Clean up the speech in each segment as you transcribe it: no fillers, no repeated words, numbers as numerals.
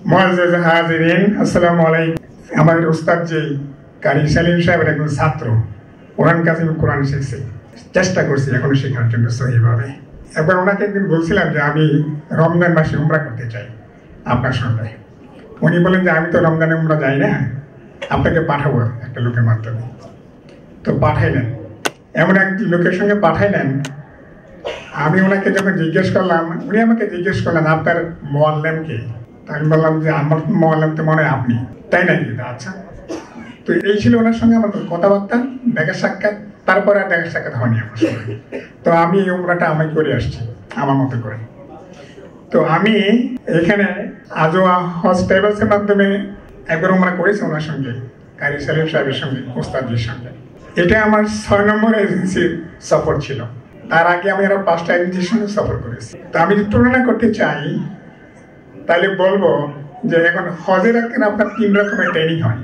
মুআজ্জাজ হাজিরিন, আসসালামু আলাইকুম। আমাদের উস্তাদ যে কারি সালিম সাহেবের একজন ছাত্র, ওনার কাছে আমি কোরআন শিখছি, চেষ্টা করছি এখনো শেখার জন্য সহিভাবে। একবার ওনাকে একদিন বলছিলাম যে আমি রমজান মাসে উমরা করতে চাই আপনার সঙ্গে। উনি বলেন যে আমি তো রমজানে উমরা যাই না, আপনাকে পাঠাবো একটা লোকের মাধ্যমে। তো পাঠাইলেন, এমন এক লোকের সঙ্গে পাঠাইলেন। আমি ওনাকে যখন জিজ্ঞেস করলাম, উনি আমাকে জিজ্ঞেস করলেন আপনার মুআল্লিম কে? আমি বললাম যে আমার মুআল্লিম তো মনে হয় আপনি। তাই নাকি? আচ্ছা। তো এই ছিল ওনার সঙ্গে আমার কথাবার্তা, দেখা সাক্ষাৎ। তারপরে আর দেখা সাক্ষাৎ হয়নি আমার সঙ্গে। তো আমি এই উমরাটা আমি করে আসছি আমার মতো করে। তো আমি এখানে আজওয়া হজ ট্রাভেলসের মাধ্যমে একবার উমরা করেছি ওনার সঙ্গে, কারি সালিম সাহেবের সঙ্গে, ওস্তাদের সঙ্গে। এটা আমার 6 নম্বর এজেন্সির সফর ছিল। তার আগে আমি আরো 5টা এজেন্সির সঙ্গে সফর করেছি। তো আমি যদি তুলনা করতে চাই তাহলে বলবো যে এখন হজের আপনার 3 রকমের ট্রেনিং হয়।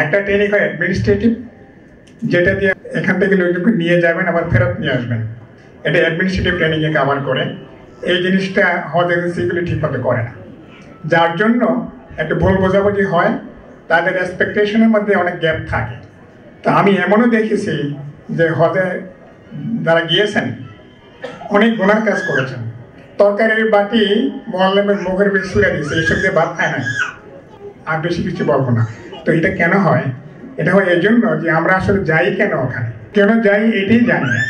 একটা ট্রেনিং হয় অ্যাডমিনিস্ট্রেটিভ, যেটা দিয়ে এখান থেকে লোকজনকে নিয়ে যাবেন আবার ফেরত নিয়ে আসবেন। এটা অ্যাডমিনিস্ট্রেটিভ ট্রেনিংয়ে কভার করে। এই জিনিসটা হজ এজেন্সিগুলি ঠিকমতো করে না, যার জন্য একটা ভুল বোঝাবুঝি হয়, তাদের এক্সপেকটেশনের মধ্যে অনেক গ্যাপ থাকে। তো আমি এমনও দেখেছি যে হজে যারা গিয়েছেন অনেক গুনার কাজ করেছেন। তরকারির বাটি মুআল্লিমের মুখের বেশ ছুঁড়ে দিয়েছে, এইসব দিয়ে ভাত খায় না। আর বেশি কিছু বলবো না। তো এটা কেন হয়? এটা হয় এই জন্য যে আমরা আসলে যাই কেন, ওখানে কেন যাই এটাই জানি না।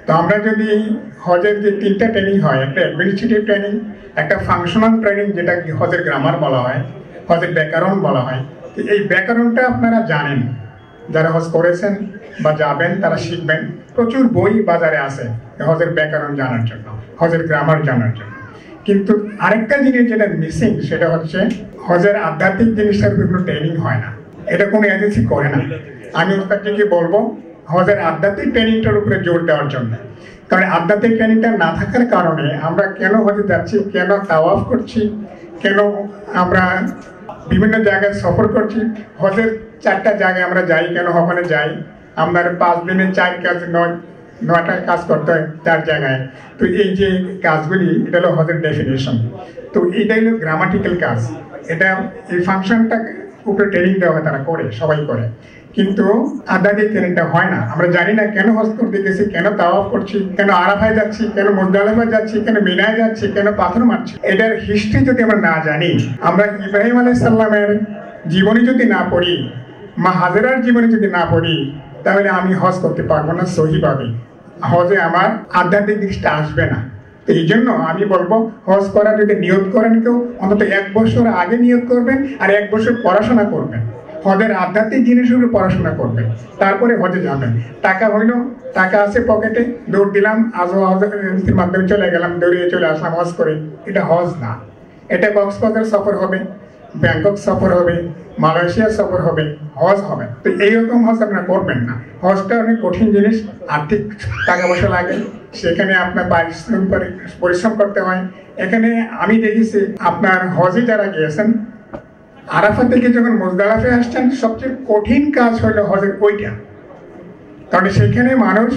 তো আমরা যদি হজের যে 3টা ট্রেনিং হয়, একটা অ্যাডমিনিস্ট্রেটিভ ট্রেনিং, একটা ফাংশনাল ট্রেনিং যেটা হজের গ্রামার বলা হয়, হজের ব্যাকরণ বলা হয়। তো এই ব্যাকরণটা আপনারা জানেন, যারা হজ করেছেন বা যাবেন তারা শিখবেন। প্রচুর বই বাজারে আছে হজের ব্যাকরণ জানার জন্য, হজের গ্রামার জানার জন্য। কিন্তু আরেকটা জিনিস যেটা মিসিং, সেটা হচ্ছে হজের আধ্যাত্মিক জিনিসটার কোনো ট্রেনিং হয় না। এটা কোনো এজেন্সি করে না। আমি ওস্তাদকে বলবো হজের আধ্যাত্মিক ট্রেনিংটার উপরে জোর দেওয়ার জন্য। কারণ আধ্যাত্মিক ট্রেনিংটা না থাকার কারণে আমরা কেন হজে যাচ্ছি, কেন তাওয়াফ করছি, কেন আমরা বিভিন্ন জায়গায় সফর করছি, হজের 4টা জায়গায় আমরা যাই কেন, ওখানে যাই আমরা 5 দিনে 4 কাজ 9টা কাজ করতে হয় 4 জায়গায়। তো এই যে কাজগুলি, এটা হলো হজের ডেফিনেশন। তো এটাই হলো গ্রামাটিক্যাল কাজ। এটা এই ফাংশনটা উপরে ট্রেনিং দেওয়া হয়, তারা করে, সবাই করে। কিন্তু আধ্যাত্মিক ট্রেনিংটা হয় না। আমরা জানি না কেন হজ করতে গেছি, কেন তাওয়াফ করছি, কেন আরাফায় যাচ্ছি, কেন মুজদালিফায় যাচ্ছি, কেন মিনায় যাচ্ছি, কেন পাথর মারছি। এটার হিস্ট্রি যদি আমরা না জানি, আমরা ইব্রাহিম আলাইহিস সালামের জীবনী যদি না পড়ি, মা হাজেরার জীবনী যদি না পড়ি, তাহলে আমি হজ করতে পারবো না সহিভাবে। হজে আমার আধ্যাত্মিক দিকটা আসবে না। তো এই জন্য আমি বলবো হজ করা যদি নিয়ত করেন কেউ, অন্তত 1 বছর আগে নিয়ত করবেন আর 1 বছর পড়াশোনা করবেন। হজের আধ্যাত্মিক জিনিসগুলো পড়াশোনা করবেন, তারপরে হজে যাবেন। টাকা হইলো, টাকা আছে পকেটে, দৌড় দিলাম, আজও হজের মাধ্যমে চলে গেলাম, দৌড়িয়ে চলে আসলাম হজ করে। এটা হজ না। এটা কক্সবাজার সফর হবে, ব্যাংকক সফর হবে, মালয়েশিয়া সফর হবে, হজ হবে। তো এইরকম হজ আপনারা করবেন না। হজটা অনেক কঠিন জিনিস, আর্থিক টাকা পয়সা লাগে, সেখানে আপনার পরিশ্রম করতে হয়। এখানে আমি দেখেছি আপনার হজে যারা গিয়েছেন, আরাফা থেকে যখন মুজদালিফায় আসছেন, সবচেয়ে কঠিন কাজ হলো হজের ওইটা। কারণ সেখানে মানুষ,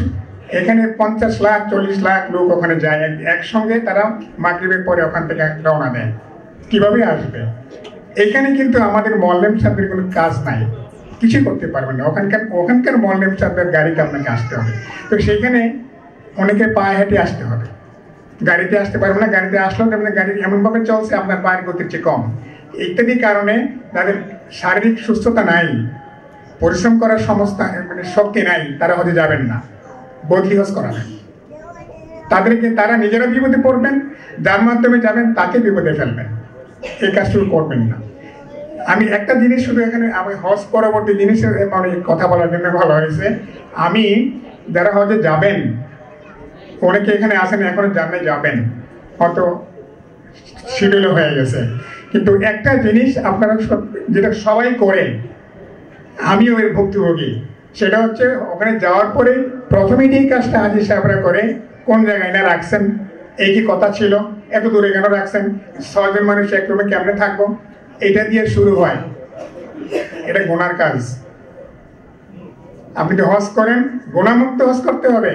এখানে 50 লাখ 40 লাখ লোক ওখানে যায় একসঙ্গে, তারা মাগরিবের পরে ওখান থেকে রওনা দেয়। কিভাবে আসবে? এখানে কিন্তু আমাদের মুআল্লিম সাহেবের কোনো কাজ নাই, কিছু করতে পারবেন না। ওখানকার মুআল্লিম সাহেবের গাড়িতে আপনাকে আসতে হবে। তো সেইখানে অনেকে পায়ে হেঁটে আসতে হবে, গাড়িতে আসতে পারবে না। গাড়িতে আসলেও আপনার গাড়ি এমনভাবে চলছে আপনার পায়ের গতির চেয়ে কম। ইত্যাদি কারণে তাদের শারীরিক সুস্থতা নাই, পরিশ্রম করার সমস্ত শক্তি নাই, তারা হজে যাবেন না, বদলি হজ করাবেন। তারা নিজেরা বিপদে পড়বেন, যার মাধ্যমে যাবেন তাকে বিপদে ফেলবেন। এই কাজটুকু করবেন না। আমি একটা জিনিস শুধু এখানে, আমি হজ পরবর্তী জিনিসের কথা বলার জন্য ভালো হয়েছে। আমি যারা হজে যাবেন, অনেকে এখানে আসেন এখনো যাবেন, হয়তো শিডিউল হয়ে গেছে। কিন্তু একটা জিনিস আপনারা যেটা সবাই করেন, আমিও এর ভুক্তভোগী, সেটা হচ্ছে ওখানে যাওয়ার পরে প্রথমেই এই কাজটা হাজী সাহেবরা করে, কোন জায়গায় না রাখছেন, এই কি কথা ছিল, এত দূরে কেন রাখছেন, 6 জন মানুষ এক রুমে কেমনে থাকবো, এটা দিয়ে শুরু হয়। এটা গুনার কাজ। আপনি তো হজ করেন, গুনামুক্ত হজ করতে হবে।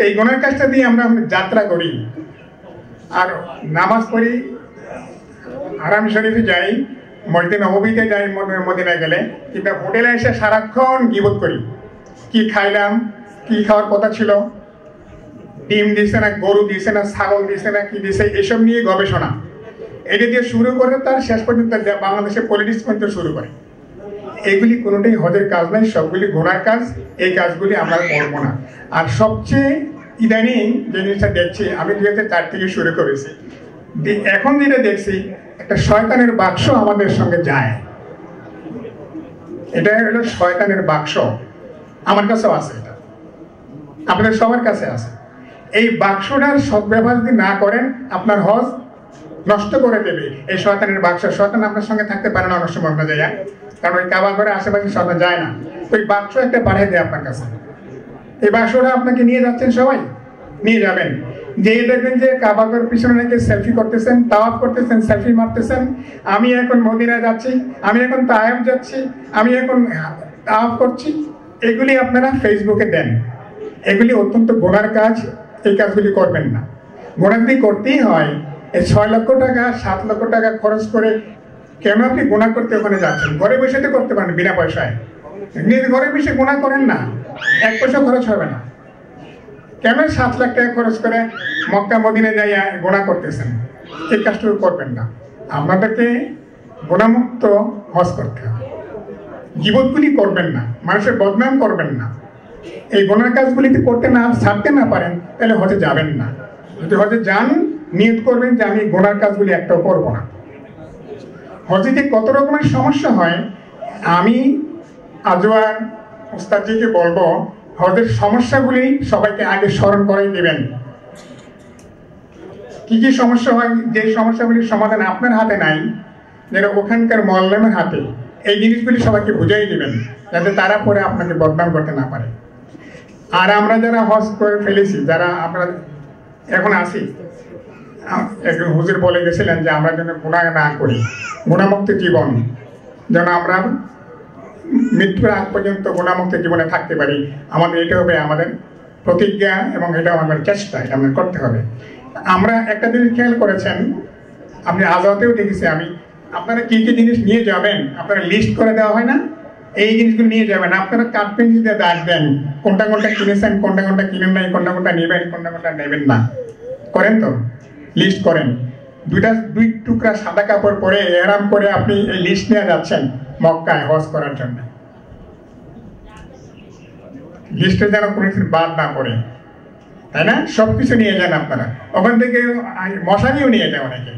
এই গুনার কাজটা দিয়ে আমরা যাত্রা করি আর নামাজ পড়ি, হারাম শরীফে যাই, মসজিদে নববীতে যাই মদিনায় গেলে, কিন্তু হোটেলে এসে সারাক্ষণ গীবত করি। কি খাইলাম, কি খাওয়ার কথা ছিল, ডিম দিছে না, গরু দিছে না, ছাগল দিছে না, কি দিছে, এসব নিয়ে গবেষণা। এটা দিয়ে শুরু করে তার শেষ পর্যন্ত বাংলাদেশের পলিটিক্স পর্যন্ত শুরু করে। এগুলি কোনোটাই হজের কাজ নয়, সবগুলি গুনার কাজ। এই কাজগুলি আমরা করবো না। আর সবচেয়ে ইদানিং যে জিনিসটা দেখছি, আমি 2004 থেকে শুরু করেছি, এখন যেটা দেখছি, একটা শয়তানের বাক্স আমাদের সঙ্গে যায়। এটা হলো শয়তানের বাক্স। আমার কাছেও আছে, এটা আপনাদের সবার কাছে আছে। এই বাক্সটার সদ্ব্যবহার যদি না করেন, আপনার হজ নষ্ট করে দেবে এই শয়তানের বাক্স। শয়তান আপনার সঙ্গে থাকতে পারে না অনেক সময় আপনার জায়গায়, কারণ ওই কাবা ঘরে আশেপাশে শয়তান যায় না। ওই বাক্স একটা পাঠিয়ে দেয় আপনার কাছে। এই বাক্সটা আপনাকে নিয়ে যাচ্ছেন, সবাই নিয়ে যাবেন। যে দেখবেন যে কাবা ঘরের পিছনে নাকি সেলফি করতেছেন, তাওয়াফ করতেছেন, সেলফি মারতেছেন। আমি এখন মদিনায় যাচ্ছি, আমি এখন তায়েফ যাচ্ছি, আমি এখন তাওয়াফ করছি। এগুলি আপনারা ফেসবুকে দেন। এগুলি অত্যন্ত গুনার কাজ। এই কাজগুলি করবেন না। গুনাহ যদি করতেই হয়, এই 6 লক্ষ টাকা 7 লক্ষ টাকা খরচ করে কেন আপনি গুনাহ করতে ওখানে যাচ্ছেন? ঘরে বসে তো করতে পারেন বিনা পয়সায়। নিজে ঘরে বসে গুনাহ করেন না, 1 পয়সা খরচ হবে না। কেন 7 লাখ টাকা খরচ করে মক্কা মদিনা যাইয়া গুনাহ করতেছেন? এই কাজটুকু করবেন না। আপনাদেরকে গুনাহমুক্ত হজ করতে হবে। গীবতগুলি করবেন না, মানুষের বদনাম করবেন না। এই গুনার কাজগুলি করতে না ছাড়তে না পারেন, তাহলে হজে যাবেন না। যদি হজে যান, নিয়ত করবেন যে আমি গুনার কাজগুলি একটাও করবো না। হজে যে কত রকমের সমস্যা হয়, আমি আজওয়ার উস্তাদজিকে বলবো, হজের সমস্যাগুলি সবাইকে আগে স্মরণ করাই দেবেন। কি কি সমস্যা হয়, যে সমস্যাগুলির সমাধান আপনার হাতে নাই, যেটা ওখানকার মোয়াল্লেমের হাতে, এই জিনিসগুলি সবাইকে বুঝাই দিবেন, যাতে তারা পরে আপনাকে বদনাম করতে না পারে। আর আমরা যারা হজ করে ফেলেছি, যারা আমরা এখন আছি, একজন হুজুর বলে গেছিলেন যে আমরা যেন গুনাহ না করি, গুনাহমুক্ত জীবন যেন আমরা মৃত্যুর আগ পর্যন্ত গুনাহমুক্ত জীবনে থাকতে পারি। আমাদের এটা হবে আমাদের প্রতিজ্ঞা, এবং এটা আমাদের চেষ্টা, এটা আমাদের করতে হবে। আমরা একটা জিনিস খেয়াল করেছেন, আপনি আজাতেও দেখেছি আমি, আপনারা কি কি জিনিস নিয়ে যাবেন আপনারা লিস্ট করে দেওয়া হয় না? এই জিনিসগুলো নিয়ে যাবেন। আপনারা কাটপেন দিয়ে দাগ দেন, কোনটা কোনটা কিনেছেন, কোনটা কোনটা কিনেন নাই, কোনটা কোনটা নেবেন, কোনটা কোনটা নেবেন না। করেন তো? লিস্ট করেন। 2 টুকরা সাদা কাপড় পরে এহরাম করে আপনি এই লিস্ট নিয়ে যাচ্ছেন মক্কায় হজ করার জন্য। লিস্টে যেন কোনো কিছু বাদ না পড়ে, তাই না? সবকিছু নিয়ে যান আপনারা। ওখান থেকে মশারিও নিয়ে যান অনেকে,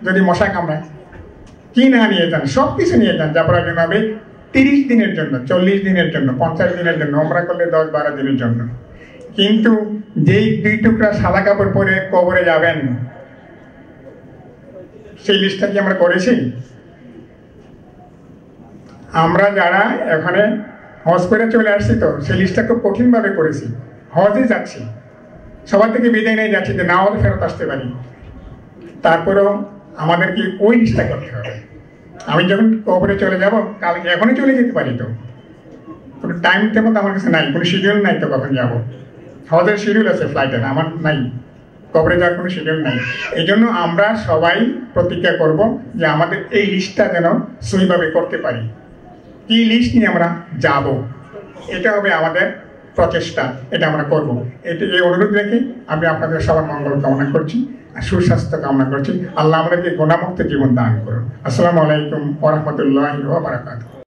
যদি মশা কামড়ায়। কি না নিয়ে যান, সবকিছু নিয়ে যান। যা প্রয়োজন হবে 30 দিনের জন্য, 40 দিনের জন্য, 50 দিনের জন্য, ওমরা করলে 10-12 দিনের জন্য। কিন্তু যেই 2 টুকরা সাদা কাপড় পরে কবরে যাবেন, সেই লিস্টটা কি আমরা করেছি? আমরা যারা এখানে হজ করে চলে আসছি, তো সেই লিস্টটা খুব কঠিনভাবে করেছি। হজে যাচ্ছি, সবার থেকে বিদায় নিয়ে যাচ্ছি যে না হলে ফেরত আসতে পারি। তারপরেও আমাদেরকে ওই লিস্টটা করতে হবে। আমি যখন কবরে চলে যাব, কাল এখনই চলে যেতে পারি, তো কোনো টাইম টেবল তো আমার কাছে নাই, কোনো শিডিউল নাই। তো কখন যাব? হজের শিডিউল আছে ফ্লাইটের, আমার নাই। কবরে যাওয়ার কোনো শিডিউল নাই। এই জন্য আমরা সবাই প্রতিজ্ঞা করব যে আমাদের এই লিস্টটা যেন সহিভাবে করতে পারি। কি লিস্ট নিয়ে আমরা যাব, এটা হবে আমাদের প্রচেষ্টা, এটা আমরা করব। এটি এই অনুরোধ রেখে আমি আপনাদের সবার মঙ্গল কামনা করছি আর সুস্বাস্থ্য কামনা করছি। আল্লাহ আমাদেরকে গুনাহমুক্ত জীবন দান করুন। আসসালামু আলাইকুম ওয়া রাহমাতুল্লাহি ওয়া বারাকাতুহু।